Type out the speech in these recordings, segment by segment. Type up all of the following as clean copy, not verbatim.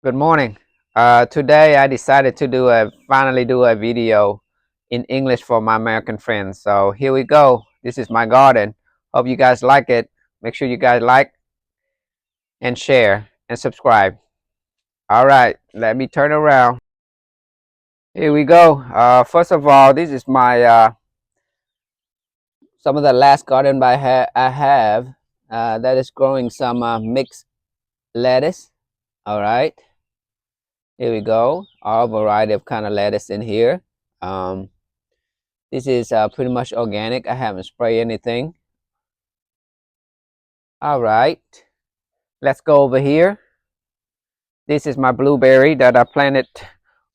Good morning. Today I decided to finally do a video in English for my American friends. So here we go. This is my garden. Hope you guys like it. Make sure you guys like and share and subscribe. All right, let me turn around. Here we go. First of all, this is my some of the last garden I have that is growing some mixed lettuce. All right, here we go. All variety of kind of lettuce in here. Um, This is pretty much organic. I haven't sprayed anything. All right, let's go over here. This is my blueberry that I planted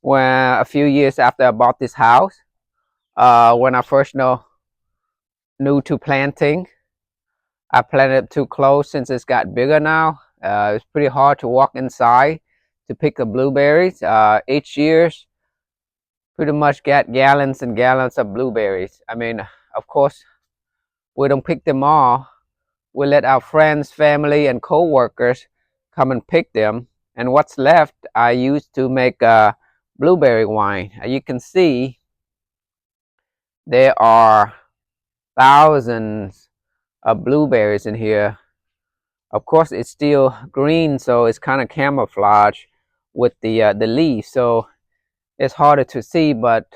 when a few years after I bought this house. When I first new to planting, I planted too close since it's got bigger now. It's pretty hard to walk inside to pick the blueberries. Each year, pretty much get gallons and gallons of blueberries. I mean, of course, we don't pick them all. We let our friends, family, and co-workers come and pick them. And what's left, I use to make blueberry wine. As you can see, there are thousands of blueberries in here. Of course, it's still green, so it's kind of camouflage with the leaves. So it's harder to see, but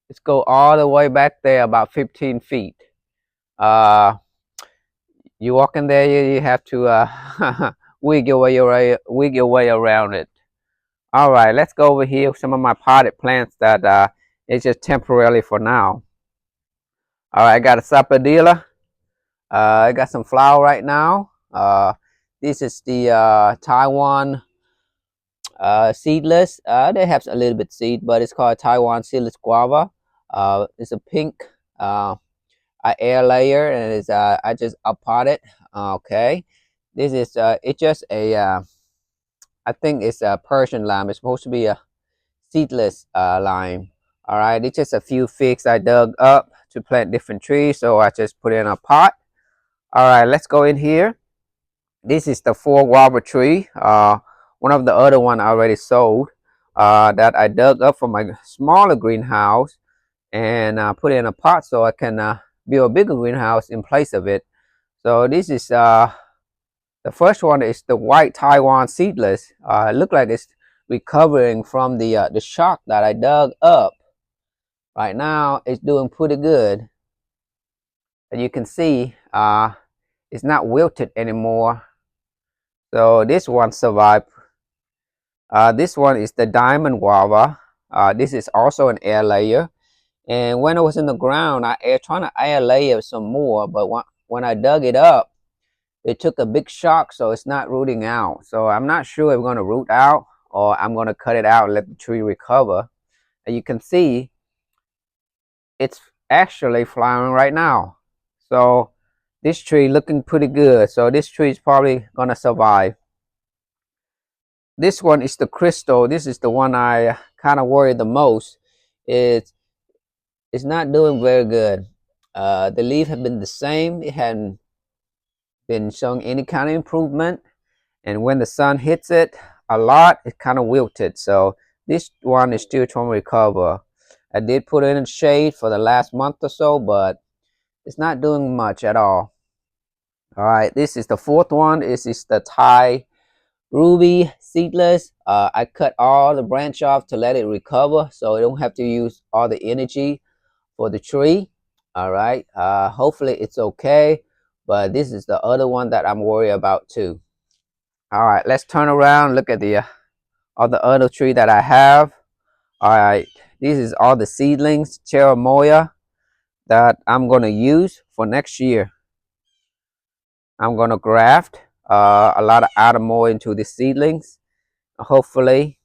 let's go all the way back there, about 15 feet. You walk in there, you have to wig your way around it. All right, let's go over here with some of my potted plants that is just temporarily for now. All right, I got a sapodilla. I got some flower right now. This is the Taiwan seedless. They have a little bit seed, but it's called Taiwan seedless guava. It's a pink air layer, and it's I just uppotted. Okay, this is it's just a I think it's a Persian lime. It's supposed to be a seedless lime. All right, it's just a few figs I dug up to plant different trees, so I just put it in a pot. All right, let's go in here. This is the 4 guava tree. One of the other one I already sold that I dug up from my smaller greenhouse and put it in a pot so I can build a bigger greenhouse in place of it. So this is the first one is the white Taiwan seedless. It looked like it's recovering from the shock that I dug up. Right now, it's doing pretty good. And you can see it's not wilted anymore. So this one survived. This one is the diamond guava. This is also an air layer. And when it was in the ground, trying to air layer some more, but when I dug it up, it took a big shock, so it's not rooting out. So I'm not sure if it's going to root out or I'm going to cut it out and let the tree recover. And you can see it's actually flowering right now. So this tree looking pretty good. So this tree is probably going to survive. This one is the crystal. This is the one I kind of worry the most. It's not doing very good. The leaf have been the same. It hadn't been showing any kind of improvement, and when the sun hits it a lot, it kind of wilted. So this one is still trying to recover. I did put it in shade for the last month or so, but it's not doing much at all. All right, this is the 4th one. This is the Thai ruby seedless. I cut all the branch off to let it recover, so I don't have to use all the energy for the tree. All right, hopefully it's okay, but this is the other one that I'm worried about too. All right, let's turn around, look at the other tree that I have. All right, this is all the seedlings, atemoya, that I'm gonna use for next year. I'm gonna graft a lot of atemoya into the seedlings. Hopefully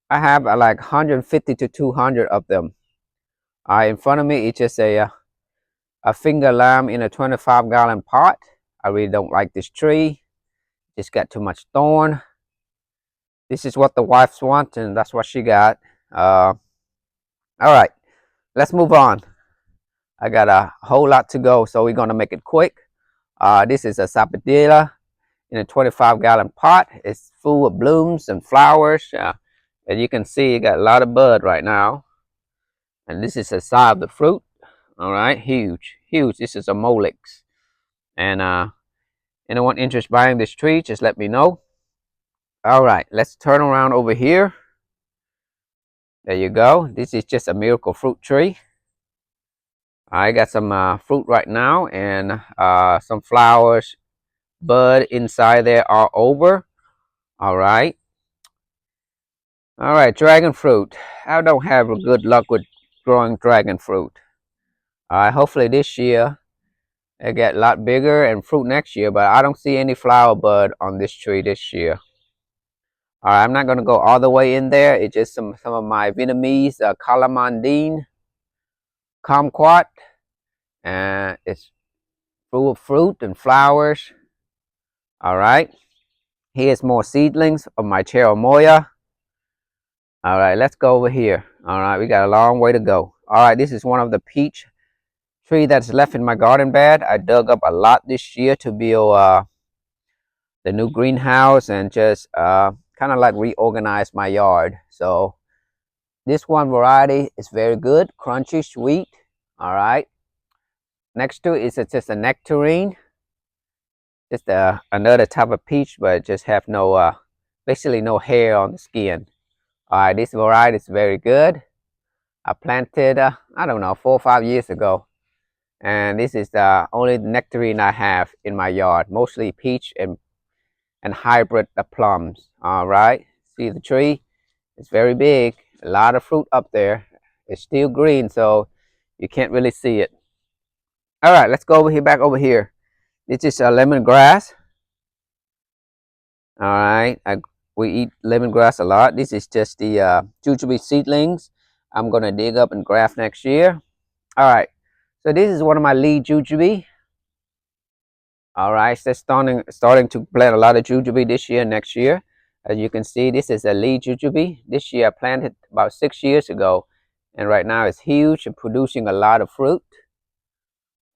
I have like 150 to 200 of them. In front of me it's just a finger lime in a 25-gallon pot. I really don't like this tree. It's got too much thorn. This is what the wives want, and that's what she got. All right, let's move on. I got a whole lot to go, so we're gonna make it quick. This is a sapodilla in a 25-gallon pot. It's full of blooms and flowers. As you can see, it got a lot of bud right now. And this is the size of the fruit. All right, huge, huge. This is a Molix. And anyone interested in buying this tree, just let me know. All right, let's turn around over here. There you go. This is just a miracle fruit tree. I got some fruit right now and some flowers, bud inside there all over. All right. All right, dragon fruit. I don't have a good luck with growing dragon fruit. Hopefully this year it get a lot bigger and fruit next year, but I don't see any flower bud on this tree this year. All right, I'm not gonna go all the way in there. It's just some of my Vietnamese calamandine kumquat, and it's full of fruit and flowers. All right, here's more seedlings of my atemoya. All right, let's go over here. All right, we got a long way to go. All right, this is one of the peach tree that's left in my garden bed. I dug up a lot this year to build the new greenhouse and just kind of like reorganize my yard. So this one variety is very good, crunchy, sweet. All right. Next to it is just a nectarine, just another type of peach, but just have no, basically no hair on the skin. All right, this variety is very good. I planted, I don't know, 4 or 5 years ago. And this is the only nectarine I have in my yard, mostly peach and hybrid plums. All right, see the tree? It's very big, a lot of fruit up there. It's still green, so you can't really see it. All right, let's go over here, back over here. This is a lemongrass. All right, we eat lemongrass a lot. This is just the jujube seedlings I'm gonna dig up and graft next year. All right, so this is one of my lead jujube. All right, so starting to plant a lot of jujube this year, next year. As you can see, this is a lead jujube. This year I planted about 6 years ago, and right now it's huge and producing a lot of fruit.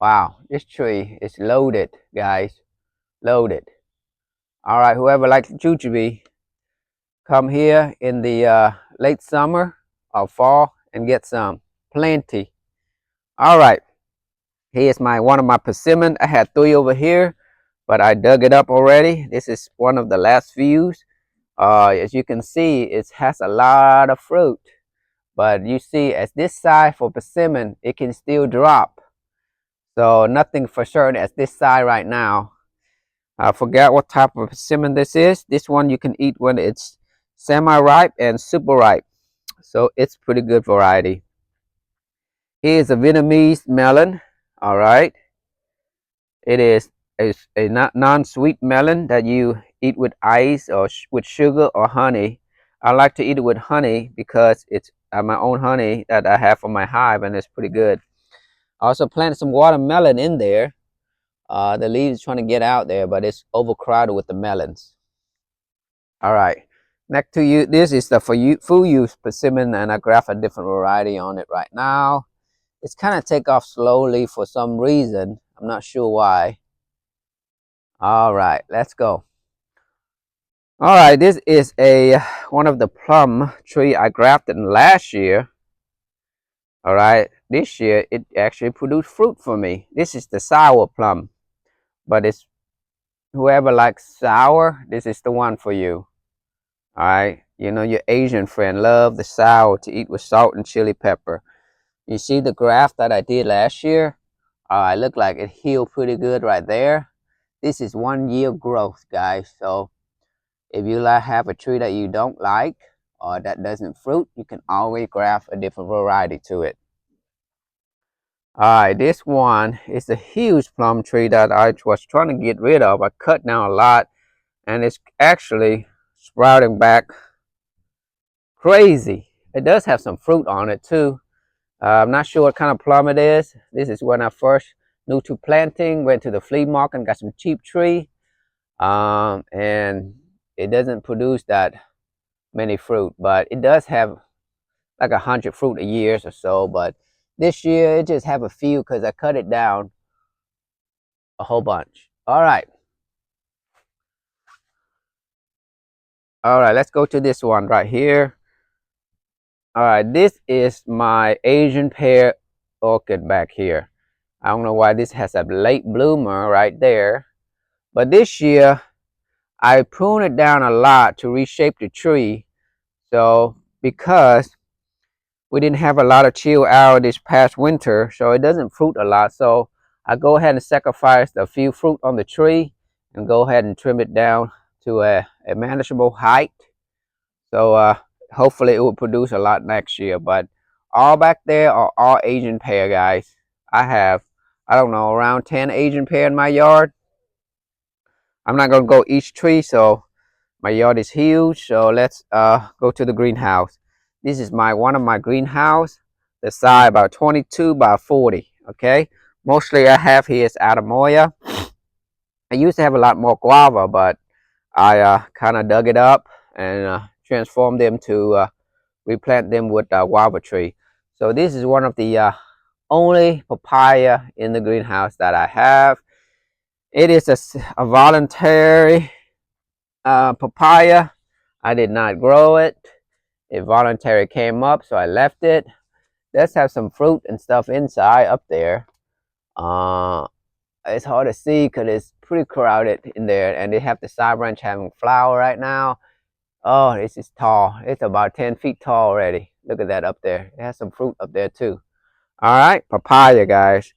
Wow, this tree is loaded, guys, loaded. All right, whoever likes jujube, come here in the late summer or fall and get some, plenty. All right, here's one of my persimmon. I had 3 over here, but I dug it up already. This is one of the last views. As you can see, it has a lot of fruit, but you see, as this side for persimmon, it can still drop. So nothing for certain as this side right now. I forgot what type of persimmon this is. This one you can eat when it's semi-ripe and super ripe. So it's pretty good variety. Here's a Vietnamese melon. All right. It is a non-sweet melon that you eat with ice or with sugar or honey. I like to eat it with honey because it's my own honey that I have from my hive, and it's pretty good. I also planted some watermelon in there. The leaves trying to get out there, but it's overcrowded with the melons. All right, next to you, this is the food use persimmon, and I graph a different variety on it right now. It's kind of take off slowly for some reason. I'm not sure why. All right, let's go. All right, this is one of the plum tree I grafted last year. All right, this year it actually produced fruit for me. This is the sour plum, but it's whoever likes sour, this is the one for you. All right, you know your Asian friend love the sour to eat with salt and chili pepper. You see the graft that I did last year? It looked like it healed pretty good right there. This is 1 year growth, guys. So if you have a tree that you don't like or that doesn't fruit, you can always graft a different variety to it. All right, this one is a huge plum tree that I was trying to get rid of. I cut down a lot, and it's actually sprouting back crazy. It does have some fruit on it too. I'm not sure what kind of plum it is. This is when I first new to planting, went to the flea market and got some cheap tree. And it doesn't produce that many fruit, but it does have like 100 fruit a year or so. But this year it just have a few because I cut it down a whole bunch. All right. All right, let's go to this one right here. All right, this is my Asian pear orchid back here. I don't know why this has a late bloomer right there, but this year I pruned it down a lot to reshape the tree. So because we didn't have a lot of chill out this past winter, so it doesn't fruit a lot. So I go ahead and sacrifice a few fruit on the tree and go ahead and trim it down to a manageable height. So hopefully it will produce a lot next year. But all back there are all Asian pear, guys. I have, I don't know, around 10 Asian pear in my yard. I'm not gonna go each tree, so my yard is huge. So let's go to the greenhouse. This is one of my greenhouse. The size about 22 by 40. Okay, mostly I have here is atemoya. I used to have a lot more guava, but I kind of dug it up and transformed them to replant them with a guava tree. So this is one of the only papaya in the greenhouse that I have. It is a voluntary papaya. I did not grow it. It voluntarily came up, so I left it. Does have some fruit and stuff inside up there. It's hard to see because it's pretty crowded in there, and they have the side branch having flower right now. Oh, this is tall. It's about 10 feet tall already. Look at that up there. It has some fruit up there too. All right, papaya, guys.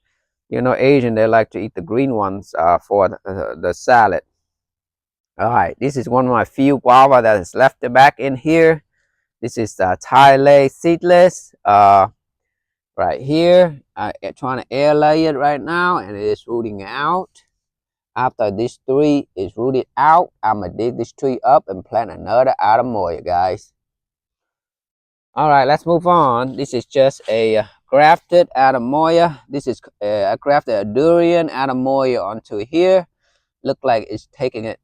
You know, Asian, they like to eat the green ones for the salad. All right, this is one of my few guava that is left back in here. This is Thai lay seedless. Right here, I'm trying to air lay it right now, and it is rooting out. After this tree is rooted out, I'm gonna dig this tree up and plant another atemoya, guys. All right, let's move on. This is just a grafted atemoya. This is I grafted a durian atemoya onto here. Look like it's taking it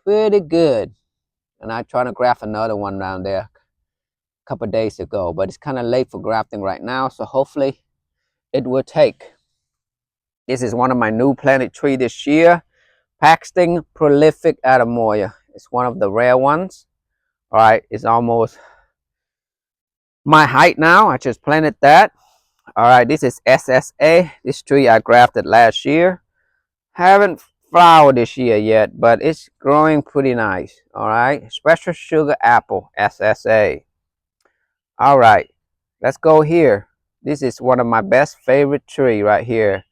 pretty good. And I'm trying to graft another one down there a couple of days ago, but it's kind of late for grafting right now, so hopefully it will take. This is one of my new planted tree this year. Paxton prolific atemoya. It's one of the rare ones. All right, it's almost my height now. I just planted that. All right, this is SSA. This tree I grafted last year. Haven't flowered this year yet, but it's growing pretty nice. All right, special sugar apple, SSA. All right, let's go here. This is one of my best favorite tree right here.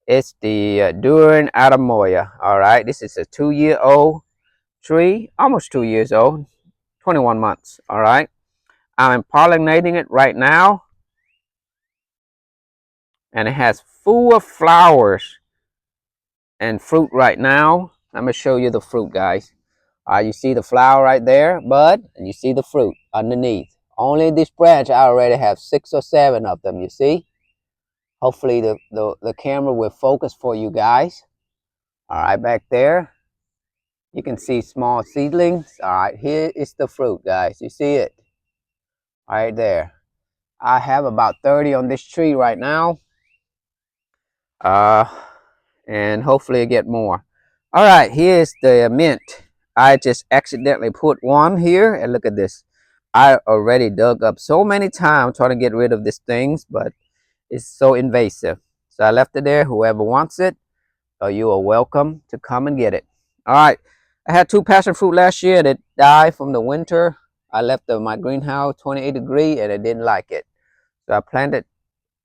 It's the Durian atemoya. All right, this is a 2-year-old tree, almost 2 years old, 21 months. All right, I'm pollinating it right now, and it has full of flowers and fruit right now. I'm gonna show you the fruit, guys. You see the flower right there, bud, and you see the fruit underneath. Only this branch I already have 6 or 7 of them. You see? Hopefully the camera will focus for you guys. All right, back there, you can see small seedlings. All right, here is the fruit, guys. You see it? Right there. I have about 30 on this tree right now. And hopefully I get more. All right, here's the mint. I just accidentally put one here, and look at this. I already dug up so many times trying to get rid of these things, but it's so invasive. So I left it there. Whoever wants it, you are welcome to come and get it. All right, I had 2 passion fruit last year that died from the winter. I left my greenhouse 28 degrees and I didn't like it. So I planted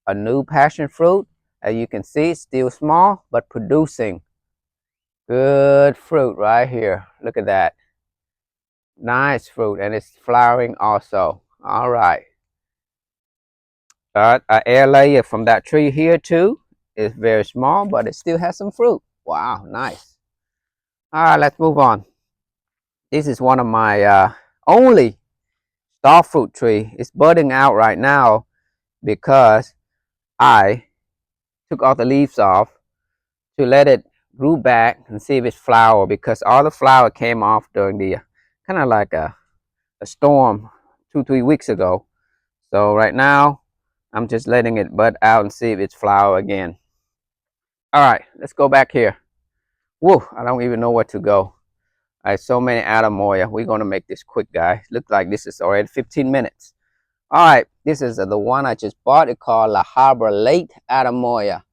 a new passion fruit. As you can see, it's still small, but producing good fruit right here. Look at that. Nice fruit, and it's flowering also. All right. I air layer from that tree here too. It's very small, but it still has some fruit. Wow, nice. All right, let's move on. This is one of my only star fruit tree. It's budding out right now because I took all the leaves off to let it grew back and see if it's flower, because all the flower came off during the kind of like a storm 2-3 weeks ago. So right now I'm just letting it bud out and see if it's flower again. All right, let's go back here. Whoa, I don't even know where to go. All right, so many atemoya. We're gonna make this quick, guys. Looks like this is already 15 minutes. All right, this is the one I just bought. It's called La Habra Late Atemoya.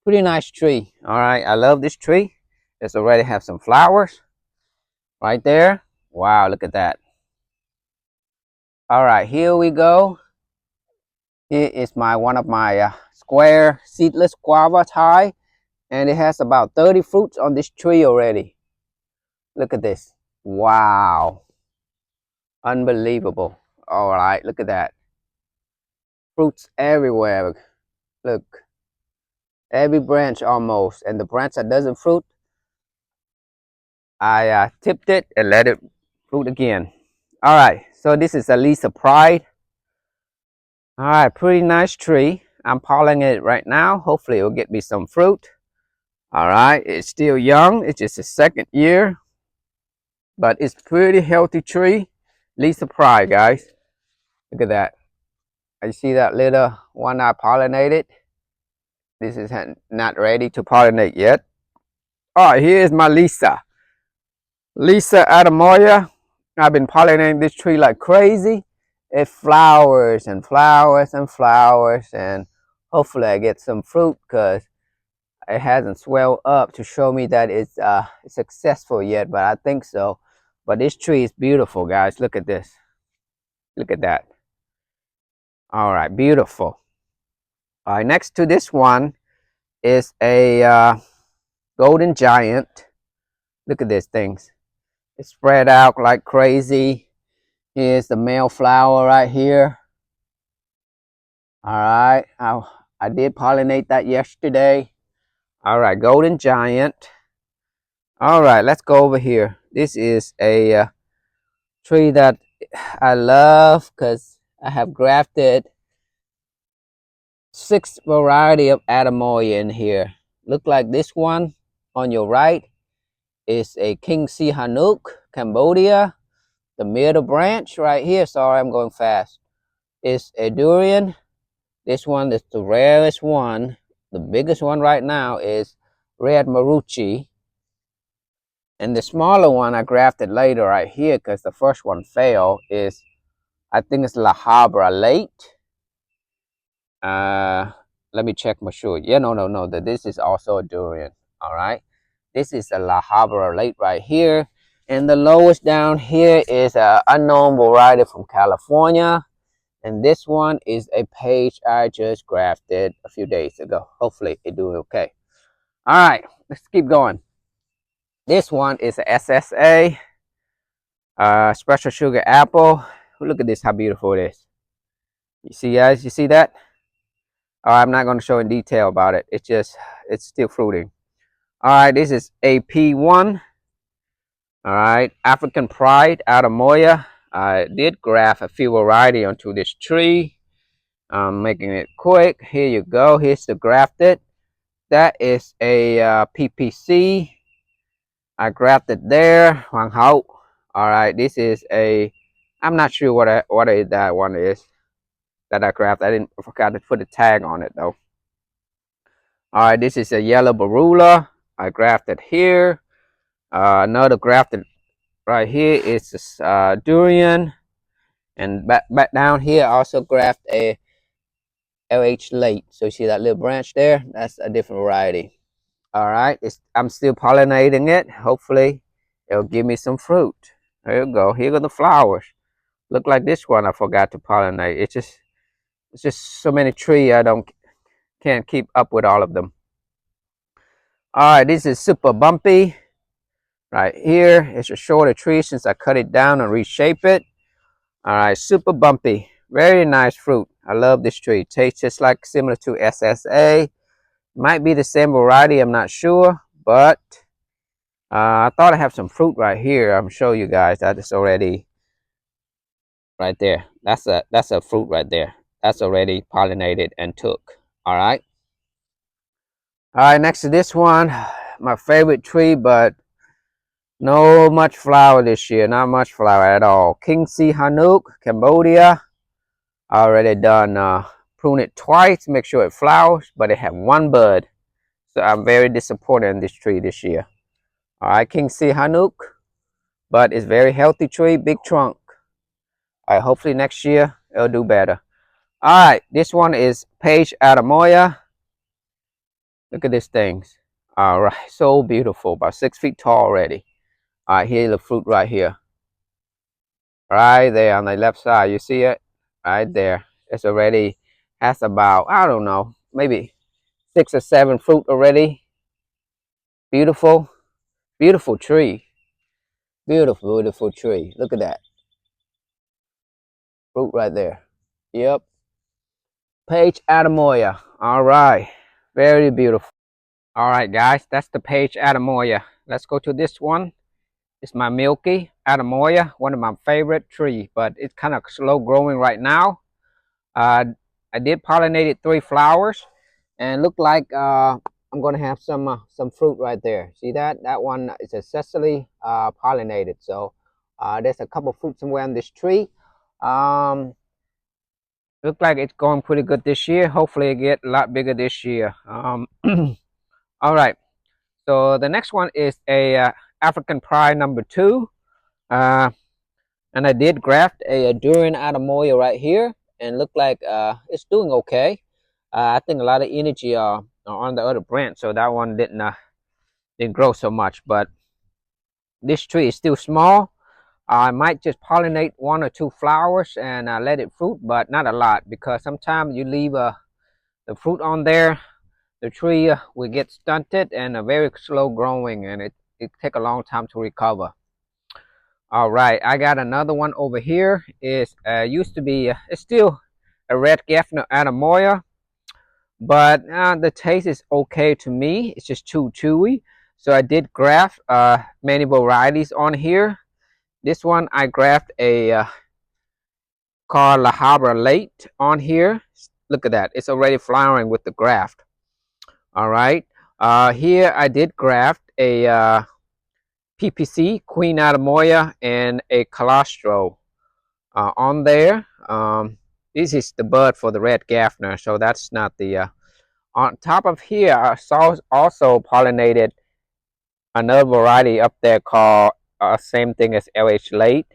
Pretty nice tree. All right, I love this tree. It's already have some flowers right there. Wow, look at that. All right, here we go. Here is one of my square seedless guava tie, and it has about 30 fruits on this tree already. Look at this. Wow, unbelievable. All right, look at that. Fruits everywhere. Look, every branch almost, and the branch that doesn't fruit, I tipped it and let it fruit again. All right, so this is Elisa Pride. All right, pretty nice tree. I'm pollinating it right now. Hopefully it will get me some fruit. All right, it's still young. It's just the second year, but it's pretty healthy tree. Lisa Pride, guys. Look at that. You see that little one I pollinated? This is not ready to pollinate yet. All right, here's my Lisa. Lisa atemoya. I've been pollinating this tree like crazy. It flowers and flowers and flowers, and hopefully I get some fruit because it hasn't swelled up to show me that it's successful yet, but I think so. But this tree is beautiful, guys. Look at this. Look at that. All right, beautiful. All right, next to this one is a golden giant. Look at these things. It's spread out like crazy. Here's the male flower right here. All right, I did pollinate that yesterday. All right, golden giant. All right, let's go over here. This is a tree that I love because I have grafted 6 variety of atemoya in here. Look like this one on your right is a King Sihanouk, Cambodia. The middle branch right here, sorry I'm going fast, is a durian. This one is the rarest one. The biggest one right now is red maruchi. And the smaller one I grafted later right here because the first one failed is, I think it's La Habra Late. Let me check my sure. Yeah, no. This is also a durian. All right. This is a La Habra Late right here. And the lowest down here is an unknown variety from California. And this one is a page I just grafted a few days ago. Hopefully it's doing okay. All right, let's keep going. This one is a SSA, special sugar apple. Look at this, how beautiful it is. You see, guys, you see that? Oh, I'm not going to show in detail about it. It's still fruiting. All right, this is AP1. All right, African Pride atemoya. I did graft a few variety onto this tree. I'm making it quick. Here you go. Here's the grafted. That is a PPC. I grafted there. Hoàng hậu. All right, this is a. I'm not sure what that one is that I grafted. I forgot to put a tag on it though. All right, this is a yellow barula. I grafted here. Another grafted right here is this, durian, and back down here I also graft a LH late. So you see that little branch there? That's a different variety. All right, I'm still pollinating it. Hopefully it'll give me some fruit. There you go. Here go the flowers. Look like this one I forgot to pollinate. It's just so many trees can't keep up with all of them. All right, this is super bumpy. Right here, it's a shorter tree since I cut it down and reshape it. All right, super bumpy. Very nice fruit. I love this tree. Tastes just like similar to SSA. Might be the same variety, I'm not sure, but I thought I have some fruit right here. I'm show you guys that it's already right there. That's a fruit right there. That's already pollinated and took. All right. All right, next to this one, my favorite tree, but no much flower this year. Not much flower at all. King Sihanouk, Cambodia. I already done prune it twice, make sure it flowers, but it have one bud. So I'm very disappointed in this tree this year. All right, King Sihanouk. but it's very healthy tree, big trunk. All right, hopefully next year it'll do better. All right, this one is Page Atemoya. Look at these things. All right, so beautiful, about 6 feet tall already. All right, here's the fruit right here. Right there on the left side, you see it? Right there. It's already has about, I don't know, maybe 6 or 7 fruit already. Beautiful, beautiful tree. Beautiful, beautiful tree. Look at that. Fruit right there. Yep. Page Atemoya. All right. Very beautiful. All right, guys. That's the Page Atemoya. Let's go to this one. It's my Milky Atemoya, one of my favorite trees, but it's kind of slow growing right now. I did pollinated 3 flowers, and look like I'm gonna have some fruit right there. See that? That one is successfully pollinated. So there's a couple fruit somewhere on this tree. Look like it's going pretty good this year. Hopefully it get a lot bigger this year. All right. So the next one is a African Pride number 2. And I did graft a durian atemoya right here, and look like it's doing okay. I think a lot of energy are on the other branch, so that one didn't grow so much. But this tree is still small. I might just pollinate 1 or 2 flowers and let it fruit, but not a lot, because sometimes you leave the fruit on there, the tree will get stunted and very slow growing, and it take a long time to recover. All right, I got another one over here. It's used to be it's still a red Gaffney atemoya, but the taste is okay to me. It's just too chewy. So I did graft many varieties on here. This one I graft a called La Habra late on here. Look at that, it's already flowering with the graft. All right, here I did graft a PPC Queen Atemoya and a Colostro on there. This is the bud for the red Gaffner, so that's not the on top of here. I saw also pollinated another variety up there called same thing as LH late,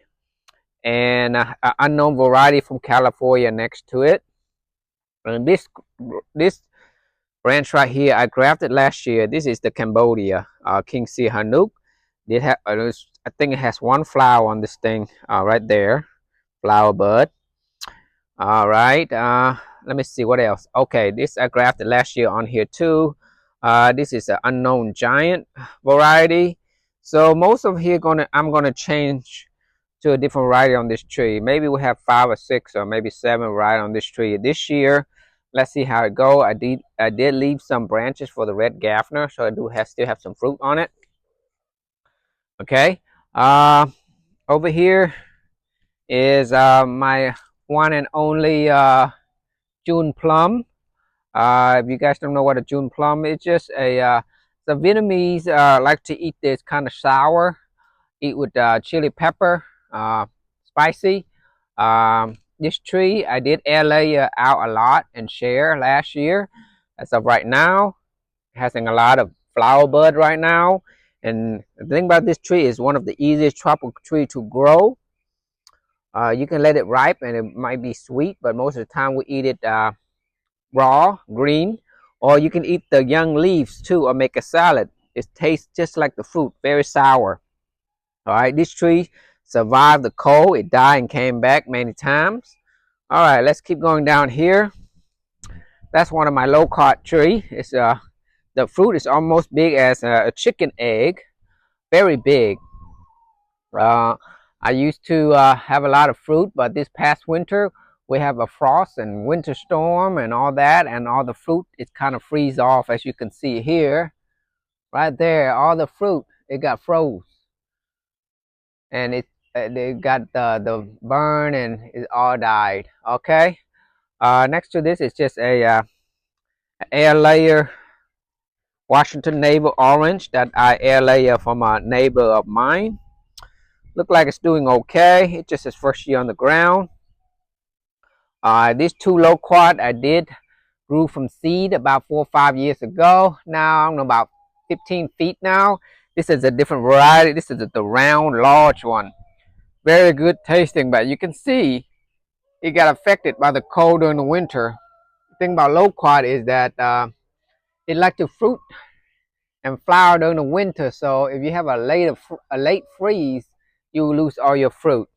and an unknown variety from California next to it. And this branch right here I grafted last year. This is the Cambodia King Si Hanuk. I think it has 1 flower on this thing right there, flower bud. All right, let me see what else. Okay, this I grafted last year on here too. This is an unknown giant variety. So most of here I'm gonna change to a different variety on this tree. Maybe we have 5 or 6 or maybe 7 variety on this tree this year. Let's see how it go. I did leave some branches for the red Gaffner, so I still have some fruit on it. Okay, over here is my one and only June plum. If you guys don't know what a June plum is, just the Vietnamese like to eat this kind of sour. Eat with chili pepper, spicy. This tree I did air layer out a lot and share last year. As of right now, having a lot of flower bud right now. And the thing about this tree is one of the easiest tropical tree to grow. You can let it ripe and it might be sweet, but most of the time we eat it raw, green, or you can eat the young leaves too or make a salad. It tastes just like the fruit, very sour. All right, this tree survived the cold. It died and came back many times. All right, let's keep going down here. That's one of my low carb tree. It's the fruit is almost big as a chicken egg, very big. Uh, I used to have a lot of fruit, but this past winter we have a frost and winter storm and all that, and all the fruit it kind of freeze off, as you can see here, right there. All the fruit it got froze, and they got the burn and it all died. Okay. Next to this is just a air layer Washington navel orange that I air layer from a neighbor of mine. Look like it's doing okay. It's just its first year on the ground. These 2 low quad I did grew from seed about 4 or 5 years ago. Now I'm about 15 feet now, This is a different variety. This is the round, large one. Very good tasting, but you can see it got affected by the cold during the winter. The thing about loquat is that it like to fruit and flower during the winter. So if you have a late freeze, you lose all your fruit.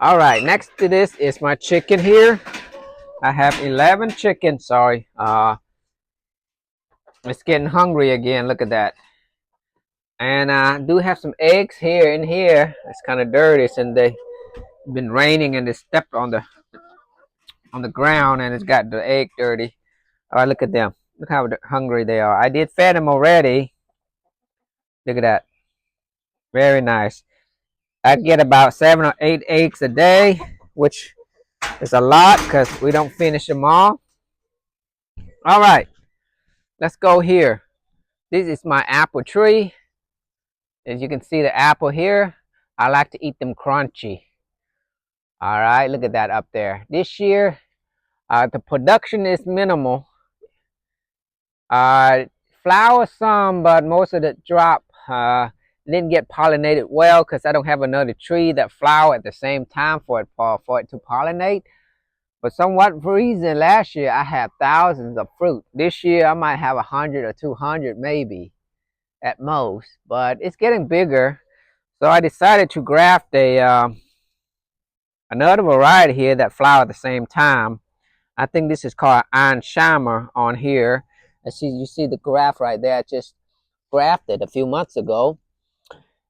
All right, next to this is my chicken here. I have 11 chickens. Sorry, it's getting hungry again. Look at that. And I do have some eggs here in here. It's kind of dirty since they been raining and they stepped on the ground and it's got the egg dirty. All right, look at them. Look how hungry they are. I did fed them already. Look at that. Very nice. I get about 7 or 8 eggs a day, which is a lot because we don't finish them all. All right, let's go here. This is my apple tree. As you can see the apple here, I like to eat them crunchy. All right, look at that up there. This year, the production is minimal. Flower some, but most of the drop didn't get pollinated well because I don't have another tree that flower at the same time for it to pollinate. For somewhat reason, last year I had thousands of fruit. This year I might have 100 or 200 maybe at most, but it's getting bigger. So I decided to graft another variety here that flower at the same time. I think this is called Iron Shimer on here. You see the graft right there. I just grafted a few months ago,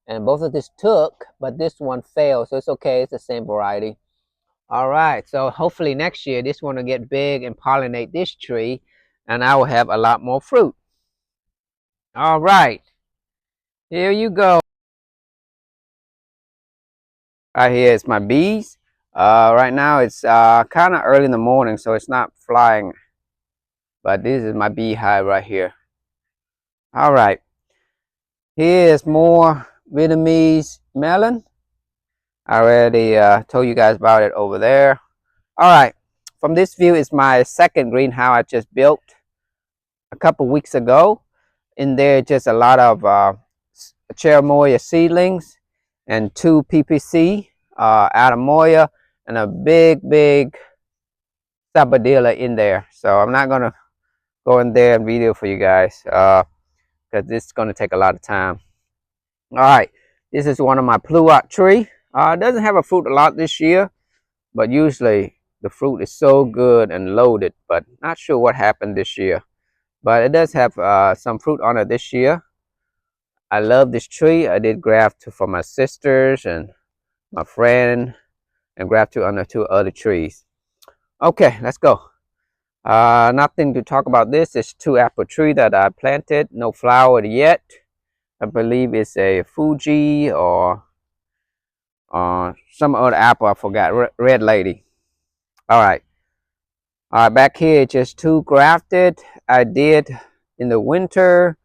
and both of this took, but this one failed, so it's okay. It's the same variety. All right, so hopefully next year this one will get big and pollinate this tree, and I will have a lot more fruit. All right, here you go. Right here is my bees. Right now it's kind of early in the morning, so it's not flying, but this is my beehive right here. All right, here's more Vietnamese melon. I already told you guys about it over there. All right, from this view is my second greenhouse I just built a couple weeks ago. In there, just a lot of atemoya seedlings and 2 PPC, atemoya, and a big sabadilla in there. So I'm not gonna go in there and video for you guys because this is gonna take a lot of time. All right, this is one of my pluoc tree. It doesn't have a fruit a lot this year, but usually the fruit is so good and loaded, but not sure what happened this year. But it does have some fruit on it this year. I love this tree. I did graft for my sisters and my friend and graft on the 2 other trees. Okay, let's go. Nothing to talk about this. It's 2 apple tree that I planted. No flower yet. I believe it's a Fuji or some other apple. I forgot. Red Lady. All right. Back here, just 2 grafted. I did in the winter.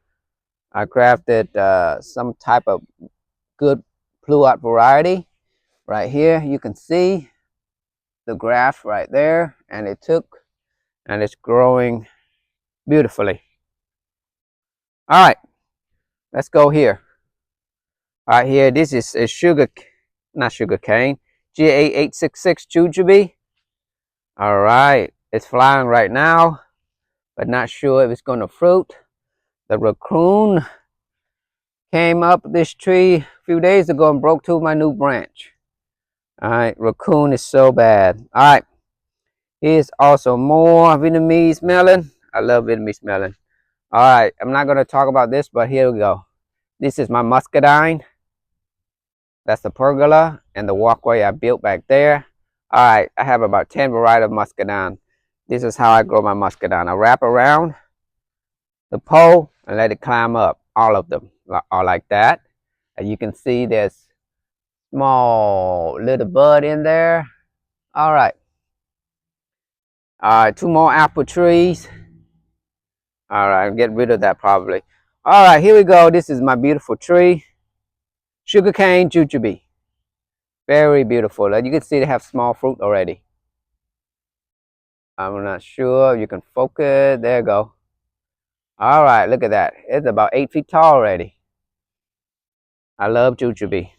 I crafted some type of good pluoc variety. Right here, you can see the graft right there, and it took, and it's growing beautifully. All right, let's go here. Right here, this is a not sugar cane, GA866 jujube. All right, it's flying right now, but not sure if it's going to fruit. The raccoon came up this tree a few days ago and broke 2 of my new branch. All right, raccoon is so bad. All right, here's also more Vietnamese melon. I love Vietnamese melon. All right, I'm not going to talk about this, but here we go. This is my muscadine. That's the pergola and the walkway I built back there. All right, I have about 10 varieties of muscadine. This is how I grow my muscadine. I wrap around the pole and let it climb up. All of them are like that. And you can see there's small little bud in there. All right. 2 more apple trees. All right, get rid of that probably. All right, here we go. This is my beautiful tree. Sugarcane jujube. Very beautiful. You can see they have small fruit already. I'm not sure you can focus. There you go. All right, look at that. It's about 8 feet tall already. I love jujube.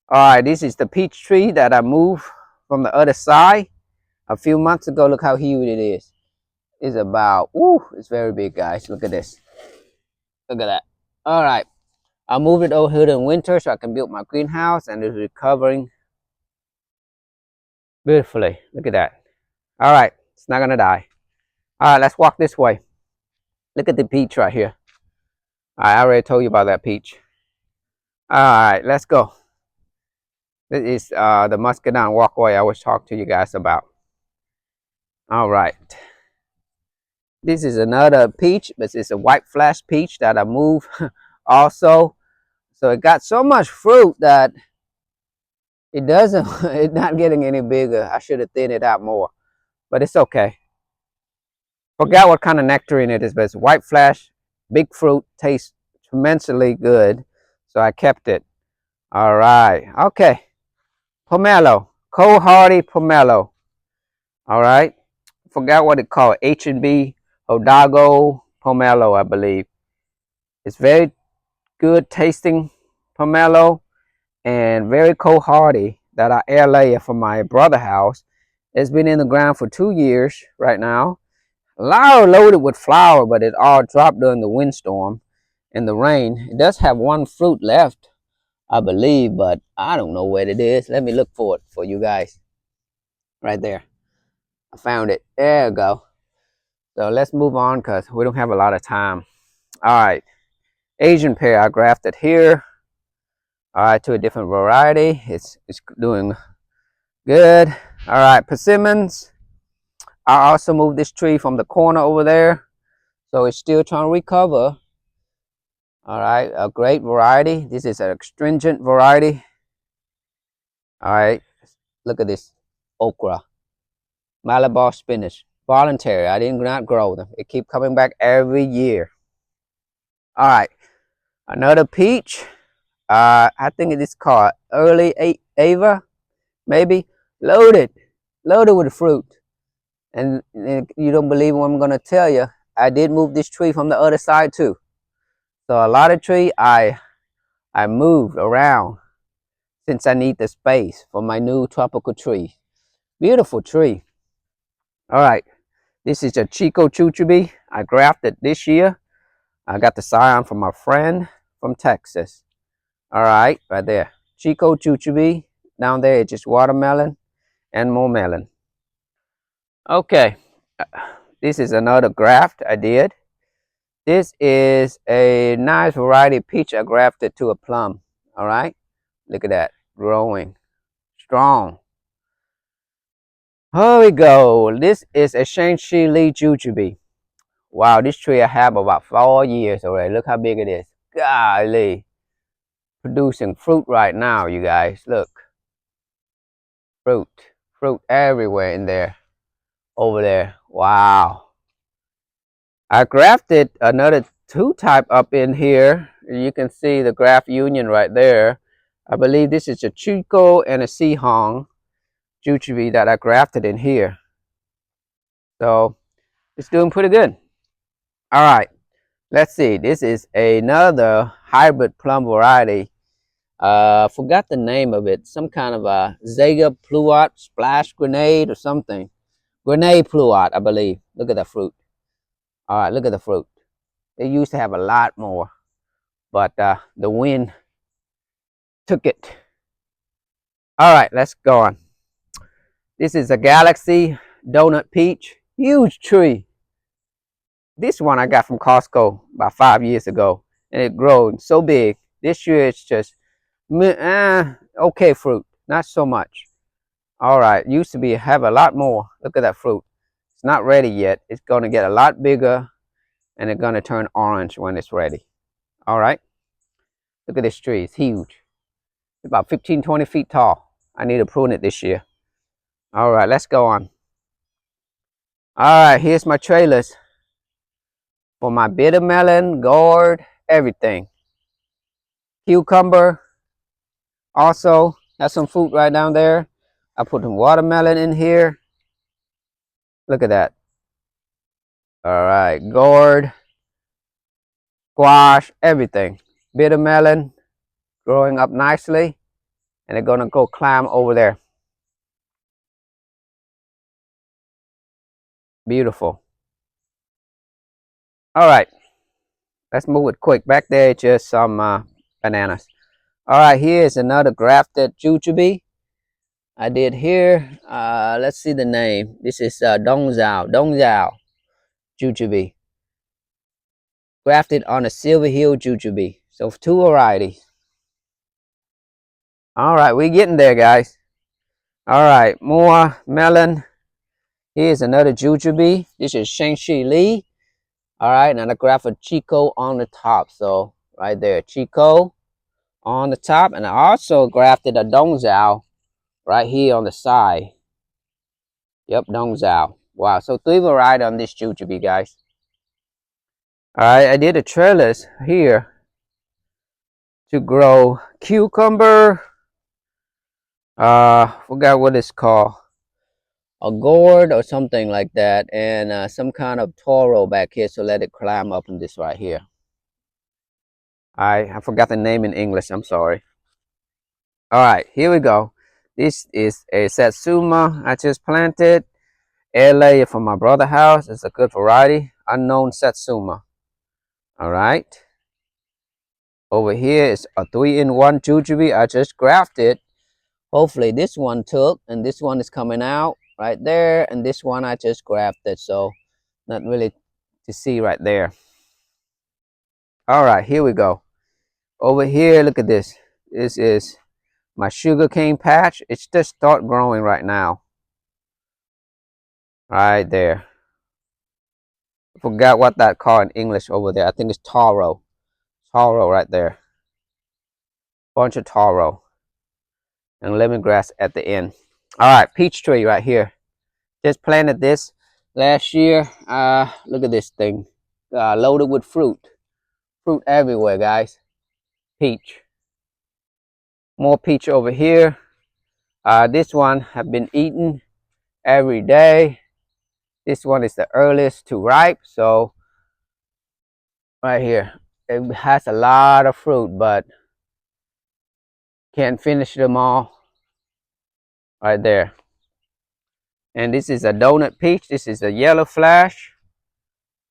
All right, this is the peach tree that I moved from the other side a few months ago. Look how huge it is. It's about, ooh, it's very big, guys. Look at this. Look at that. All right, I moved it over here in winter so I can build my greenhouse, and it's recovering beautifully. Look at that. All right, it's not gonna die. All right, let's walk this way. Look at the peach right here. I already told you about that peach. All right, let's go. This is the muscadine walkway I was talking to you guys about. All right. This is another peach, but it's a white flash peach that I moved also. So it got so much fruit that it doesn't, it's not getting any bigger. I should have thinned it out more, but it's okay. Forgot what kind of nectarine it is, but it's white flash, big fruit, tastes tremendously good. So I kept it. All right. Okay. Pomelo, cold hardy pomelo. All right. Forgot what it called. H&B Odago pomelo, I believe. It's very good tasting pomelo and very cold hardy that I air layer from my brother's house. It's been in the ground for 2 years right now. A lot loaded with flower, but it all dropped during the windstorm and the rain. It does have one fruit left, I believe, but I don't know where it is. Let me look for it for you guys. Right there. I found it. There you go. So let's move on because we don't have a lot of time. All right. Asian pear I grafted here. All right, to a different variety. It's doing good. All right, persimmons. I also moved this tree from the corner over there. So it's still trying to recover. All right, a great variety. This is an astringent variety. All right, look at this okra. Malabar spinach. Voluntary. I did not grow them. It keep coming back every year. All right, another peach. I think it is called early Ava, maybe. Loaded with fruit. And you don't believe what I'm gonna tell you. I did move this tree from the other side too. So a lot of tree I moved around since I need the space for my new tropical tree. Beautiful tree. All right, this is a Chico jujube I grafted this year. I got the scion from my friend from Texas. All right, right there. Chico jujube. Down there, it's just watermelon and more melon. Okay, this is another graft I did. This is a nice variety of peach I grafted to a plum. All right, look at that, growing strong. Here we go. This is a Shang-Chi Li jujube. Wow, this tree I have about 4 years already. Look how big it is. Golly, producing fruit right now, you guys. Look, fruit everywhere in there, over there. Wow. I grafted another 2 type up in here. You can see the graft union right there. I believe this is a Chico and a Sihong jujube that I grafted in here. So it's doing pretty good. All right, let's see. This is another hybrid plum variety. Forgot the name of it. Some kind of a Zega Pluot splash grenade or something. Grenade Pluot, I believe. Look at the fruit. All right, look at the fruit. It used to have a lot more, but the wind took it. All right, let's go on. This is a Galaxy Donut Peach. Huge tree. This one I got from Costco about 5 years ago, and it grown so big. This year it's just okay fruit, not so much. All right, used to be have a lot more. Look at that fruit. It's not ready yet. It's going to get a lot bigger, and it's going to turn orange when it's ready. All right, look at this tree. It's huge. It's about 15, 20 feet tall. I need to prune it this year. All right, let's go on. All right, here's my trailers for my bitter melon, gourd, everything. Cucumber. Also, has some fruit right down there. I put some watermelon in here. Look at that. All right, gourd. squash, everything. Bitter melon growing up nicely, and they're gonna go climb over there. Beautiful. All right, let's move it quick. Back there, just some bananas. All right, here's another grafted jujube I did here. Let's see the name. This is Dongzhao jujube. Grafted on a Silver Hill jujube. So 2 varieties. All right, we're getting there, guys. All right, more melon. Here's another jujube. This is Shangshi Li. All right, and I grafted Chico on the top. So right there, Chico on the top, and I also grafted a Dongzhao right here on the side. Yep, Dongzhao. Wow, so 3 varieties on this jujube, guys. All right, I did a trellis here to grow cucumber. Forgot what it's called. A gourd or something like that, and some kind of toro back here, so let it climb up in this right here. I forgot the name in English, I'm sorry. All right, here we go. This is a satsuma I just planted. LA from my brother's house. It's a good variety. Unknown satsuma. All right. Over here is a 3-in-1 jujube I just grafted. Hopefully this one took, and this one is coming out right there, and this one I just grafted, so not really to see right there. All right, here we go. Over here, look at this. This is my sugarcane patch. It's just start growing right now. Right there. I forgot what that called in English over there. I think it's taro. Taro right there. Bunch of taro. And lemongrass at the end. All right, peach tree right here. Just planted this last year. Look at this thing. Loaded with fruit. Fruit everywhere, guys. Peach. More peach over here. This one have been eaten every day. This one is the earliest to ripe, so right here. It has a lot of fruit, but can't finish them all. Right there. And this is a donut peach. This is a yellow flash.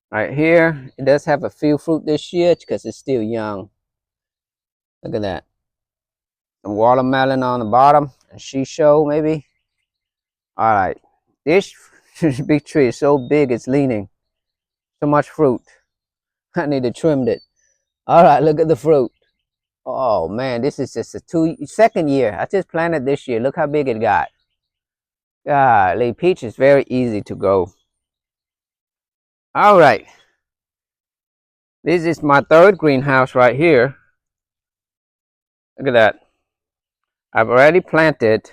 Right here. It does have a few fruit this year because it's still young. Look at that. Some watermelon on the bottom. And shisho maybe. All right. This big tree is so big it's leaning. So much fruit. I need to trim it. All right, look at the fruit. Oh man, this is just a second year. I just planted this year. Look how big it got. Golly, peach is very easy to grow. All right. This is my 3rd greenhouse right here. Look at that. I've already planted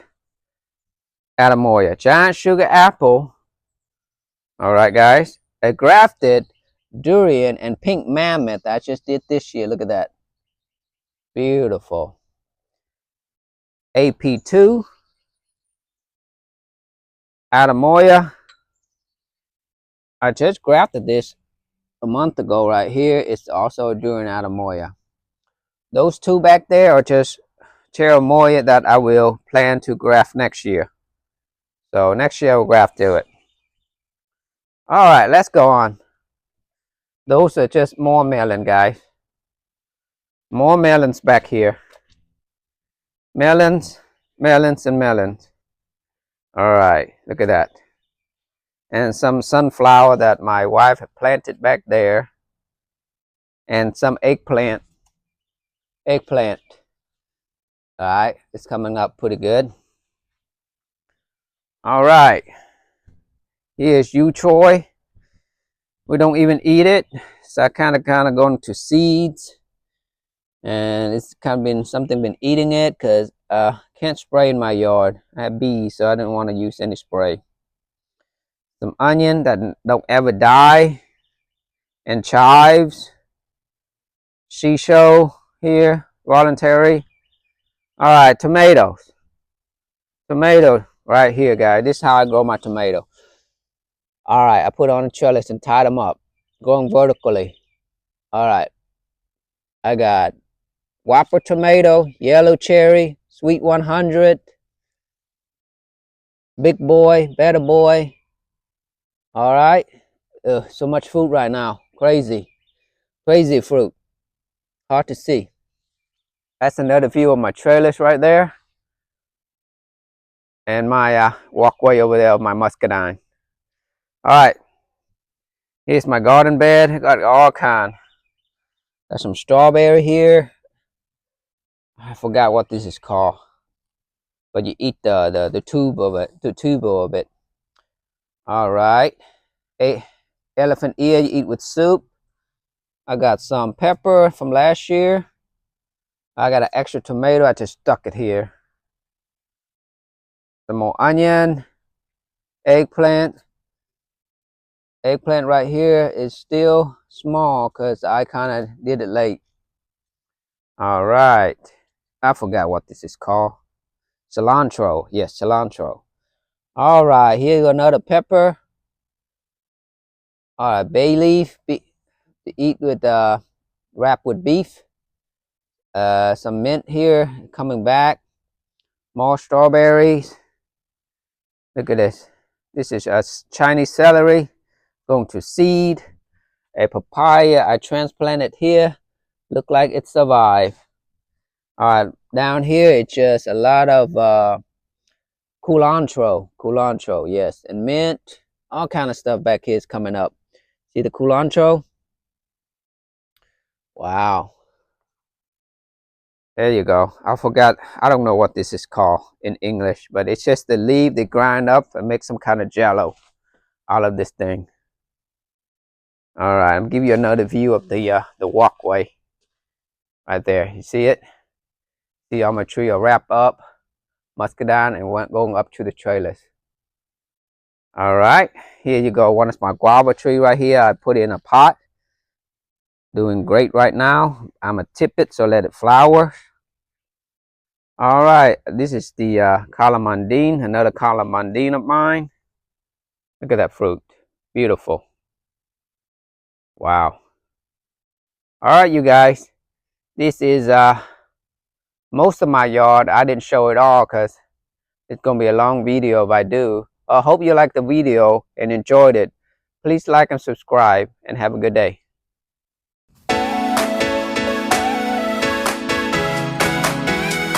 atemoya, giant sugar apple. All right, guys. A grafted durian and pink mammoth I just did this year. Look at that. Beautiful. AP2. Atemoya. I just grafted this a month ago right here. It's also a durian atemoya. Those 2 back there are just cherimoya that I will plan to graft next year. So next year I will graft to it. All right, let's go on. Those are just more melon, guys. More melons back here. Melons, melons, and melons. All right, look at that. And some sunflower that my wife had planted back there. And some eggplant. Eggplant. All right, it's coming up pretty good. All right. Here's Choy. We don't even eat it. So I kind of going to seeds. And it's kind of been something been eating it because can't spray in my yard. I have bees, so I didn't want to use any spray. Some onion that don't ever die, and chives. Shisho here, voluntary. All right, tomatoes. Tomato right here, guys. This is how I grow my tomato. All right, I put on a trellis and tied them up, going vertically. All right, I got Whopper tomato, yellow cherry, sweet 100, big boy, better boy. All right. So much fruit right now. Crazy. Crazy fruit. Hard to see. That's another view of my trailers right there. And my walkway over there of my muscadine. All right. Here's my garden bed. I got all kind. Got some strawberry here. I forgot what this is called. But you eat the tube of it, the tuber of it. All right. Elephant ear you eat with soup. I got some pepper from last year. I got an extra tomato. I just stuck it here. Some more onion, eggplant. Eggplant right here is still small because I kind of did it late. All right. I forgot what this is called. Cilantro. Yes, cilantro. All right. Here's another pepper. All right. Bay leaf to eat with wrap with beef. Some mint here coming back. More strawberries. Look at this. This is a Chinese celery going to seed. A papaya I transplanted here. Look like it survived. All right, down here it's just a lot of culantro, yes, and mint. All kind of stuff back here is coming up. See the culantro? Wow. There you go. I forgot. I don't know what this is called in English, but it's just the leaf they grind up and make some kind of jello out of this thing. All right, I'm give you another view of the walkway right there. You see it? See how my tree will wrap up, muscadine, and going up to the trailers. All right, here you go. One is my guava tree right here. I put it in a pot. Doing great right now. I'm gonna tip it so let it flower. All right, this is the calamandine, another calamandine of mine. Look at that fruit, beautiful. Wow. All right, you guys, this is most of my yard. I didn't show it all because it's gonna be a long video if I do. I hope you liked the video and enjoyed it. Please like and subscribe and have a good day.